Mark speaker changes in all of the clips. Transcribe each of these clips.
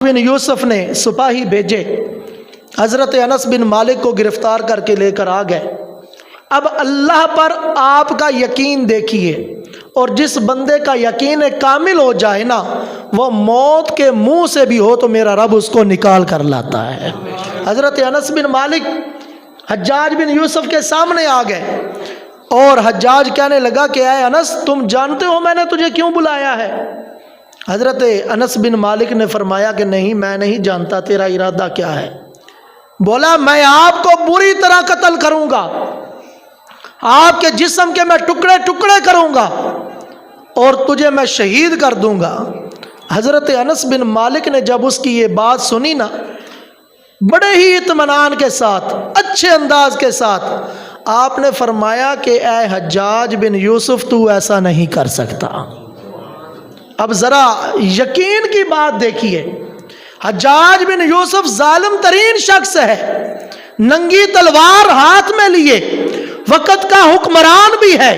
Speaker 1: बिन यूसुफ ने सिपाही भेजे, हज़रत अनस बिन मालिक को गिरफ्तार करके लेकर आ गए। अब अल्लाह पर आपका यकीन देखिए, और जिस बंदे का यकीन कामिल हो जाए ना, वो मौत के मुंह से भी हो तो मेरा रब उसको निकाल कर लाता है। हज़रत अनस बिन मालिक हज्जाज बिन यूसुफ के सामने आ गए और हज्जाज कहने लगा कि ऐ अनस, तुम जानते हो मैंने तुझे क्यों बुलाया है? हज़रत अनस बिन मालिक ने फरमाया कि नहीं, मैं नहीं जानता, तेरा इरादा क्या है? बोला, मैं आपको बुरी तरह कत्ल करूंगा, आपके जिस्म के मैं टुकड़े टुकड़े करूंगा और तुझे मैं शहीद कर दूंगा। हज़रत अनस बिन मालिक ने जब उसकी ये बात सुनी ना, बड़े ही इत्मीनान के साथ, अच्छे अंदाज के साथ आपने फरमाया कि ऐ हज्जाज बिन यूसुफ, तू ऐसा नहीं कर सकता। अब ज़रा यकीन की बात देखिए, हज्जाज बिन यूसुफ जालिम तरीन शख्स है, नंगी तलवार हाथ में लिए, वक़्त का हुक्मरान भी है,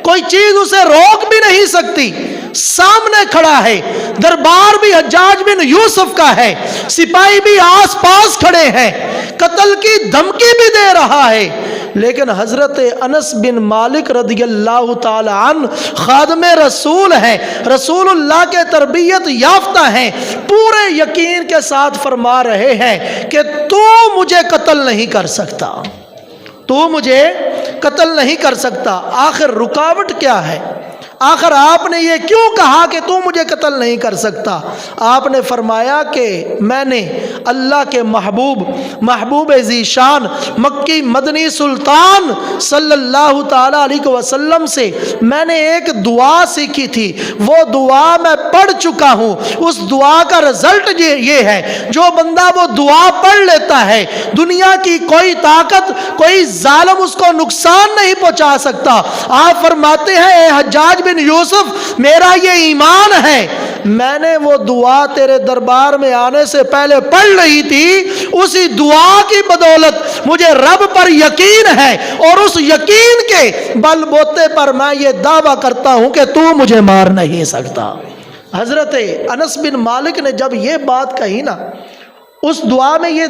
Speaker 1: कोई चीज़ उसे रोक भी नहीं सकती, सामने खड़ा है, दरबार भी हज्जाज बिन यूसुफ का है, सिपाही भी आस पास खड़े हैं, कत्ल की धमकी भी दे रहा है। लेकिन हज़रत अनस बिन मालिक रदियल्लाहु ताला अन खादम रसूल है, रसूलुल्लाह के तरबियत याफ्ता हैं, पूरे यकीन के साथ फरमा रहे हैं कि तू मुझे कत्ल नहीं कर सकता, तू मुझे कत्ल नहीं कर सकता। आखिर रुकावट क्या है? आखिर आपने ये क्यों कहा कि तू मुझे कत्ल नहीं कर सकता? आपने फरमाया कि मैंने अल्लाह के महबूब ज़ीशान मक्की मदनी सुल्तान सल्लल्लाहु ताला अलैहि वसल्लम से मैंने एक दुआ सीखी थी, वो दुआ मैं पढ़ चुका हूँ। उस दुआ का रिजल्ट ये है, जो बंदा वो दुआ पढ़ लेता है, दुनिया की कोई ताकत, कोई जालिम उसको नुकसान नहीं पहुँचा सकता। आप फरमाते हैं, ए हज्जाज बिन यूसुफ, मेरा ये ईमान है, मैंने वो दुआ तेरे दरबार में आने से पहले पढ़ रही थी, उसी दुआ की बदौलत मुझे रब पर यकीन है, और उस यकीन के बलबूते पर मैं ये दावा करता हूं कि तू मुझे मार नहीं सकता। हज़रत अनस बिन मालिक ने जब ये बात कही ना, उस दुआ में ये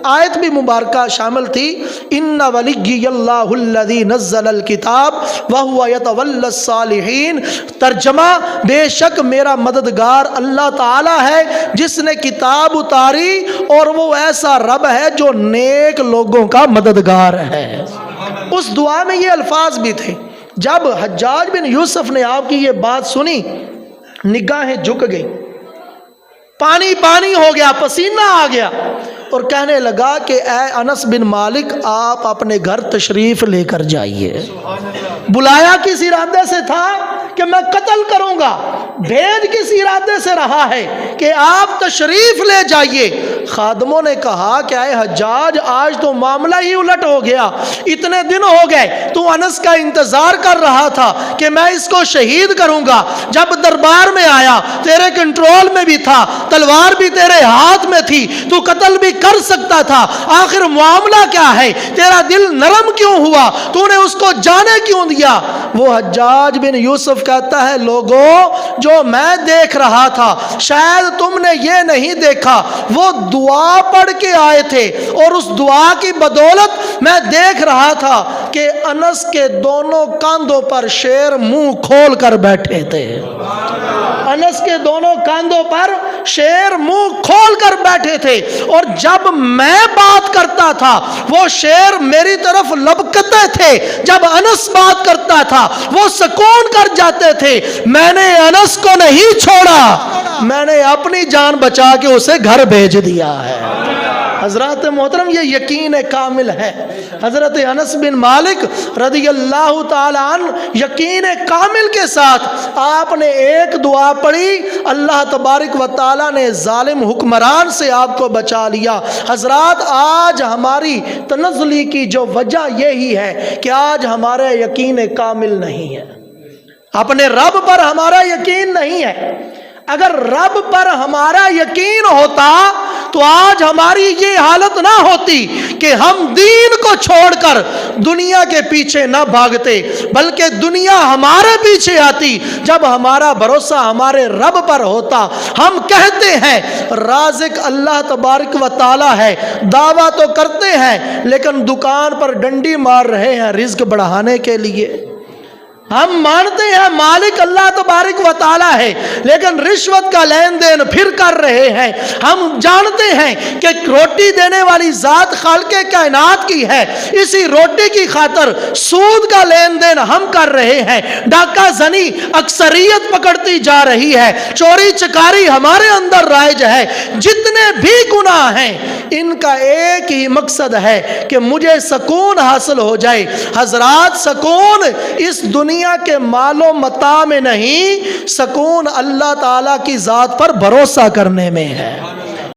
Speaker 1: आयत भी मुबारका शामिल थी, इन्ना वलिय्यल्लाहुल्लज़ी नज़्ज़लल किताब व हुवा यतवल्लस सालिहीन। तर्जमा, बेशक मेरा मददगार अल्लाह ताला है जिसने किताब उतारी, और वो ऐसा रब है जो नेक लोगों का मददगार है। उस दुआ में ये अल्फाज भी थे। जब हज्जाज बिन यूसुफ ने आपकी ये बात सुनी, निगाहें झुक गई, पानी पानी हो गया, पसीना आ गया, और कहने लगा कि ऐ अनस बिन मालिक, आप अपने घर तशरीफ़ लेकर जाइए। बुलाया किस इरादे से था कि मैं कत्ल करूंगा, भेज किस इरादे से रहा है कि आप तशरीफ़ ले जाइए। खादमों ने कहा कि ऐ हज्जाज, आज तो मामला ही उलट हो गया, इतने दिन हो गए तू अनस का इंतज़ार कर रहा था कि मैं इसको शहीद करूंगा, जब दरबार में आया तेरे कंट्रोल में भी था, तलवार भी तेरे हाथ में थी, तू कत्ल भी कर सकता था, आखिर मामला क्या है? तेरा दिल नरम क्यों हुआ? तूने उसको जाने क्यों दिया? वो हज्जाज बिन यूसुफ कहता है, लोगों, जो मैं देख रहा था शायद तुमने ये नहीं देखा, वो दुआ पढ़ के आए थे, और उस दुआ की बदौलत मैं देख रहा था कि अनस के दोनों कांधों पर शेर मुंह खोल कर बैठे थे। अनस के दोनों कांधों पर शेर मुंह खोल कर बैठे थे, और जब मैं बात करता था वो शेर मेरी तरफ लपकते थे, जब अनस बात करता था वो सुकून कर जाते थे। मैंने अनस को नहीं छोड़ा, मैंने अपनी जान बचा के उसे घर भेज दिया है। हज़रात मोहतरम, ये यकीन कामिल है। हज़रत अनस बिन मालिक रदियल्लाहु ताला अन्हु यकीन कामिल के साथ आपने एक दुआ पढ़ी, अल्लाह तबारक व ताला ने जालिम हुक्मरान से आपको बचा लिया। हज़रात, आज हमारी तनज़्ज़ुली की जो वजह यही है कि आज हमारा यकीन कामिल नहीं है, अपने रब पर हमारा यकीन नहीं है। अगर रब पर हमारा यकीन होता تو آج ہماری یہ حالت نہ ہوتی کہ ہم دین کو چھوڑ کر دنیا کے پیچھے نہ بھاگتے، بلکہ دنیا ہمارے پیچھے آتی جب ہمارا بھروسہ ہمارے رب پر ہوتا۔ ہم کہتے ہیں رازق اللہ تبارک و تعالی ہے، دعویٰ تو کرتے ہیں لیکن دکان پر ڈنڈی مار رہے ہیں رزق بڑھانے کے لیے۔ ہم مانتے ہیں مالک اللہ تبارک و تعالی ہے، لیکن رشوت کا لین دین پھر کر رہے ہیں۔ ہم جانتے ہیں کہ روٹی دینے والی ذات خالق کائنات کی ہے، اسی روٹی کی خاطر سود کا لین دین ہم کر رہے ہیں۔ ڈاکہ زنی اکثریت پکڑتی جا رہی ہے، چوری چکاری ہمارے اندر رائج ہے۔ جتنے بھی گناہ ہیں ان کا ایک ہی مقصد ہے کہ مجھے سکون حاصل ہو جائے۔ حضرات، سکون اس دنیا کے مال و متاع میں نہیں، سکون اللہ تعالیٰ کی ذات پر بھروسہ کرنے میں ہے۔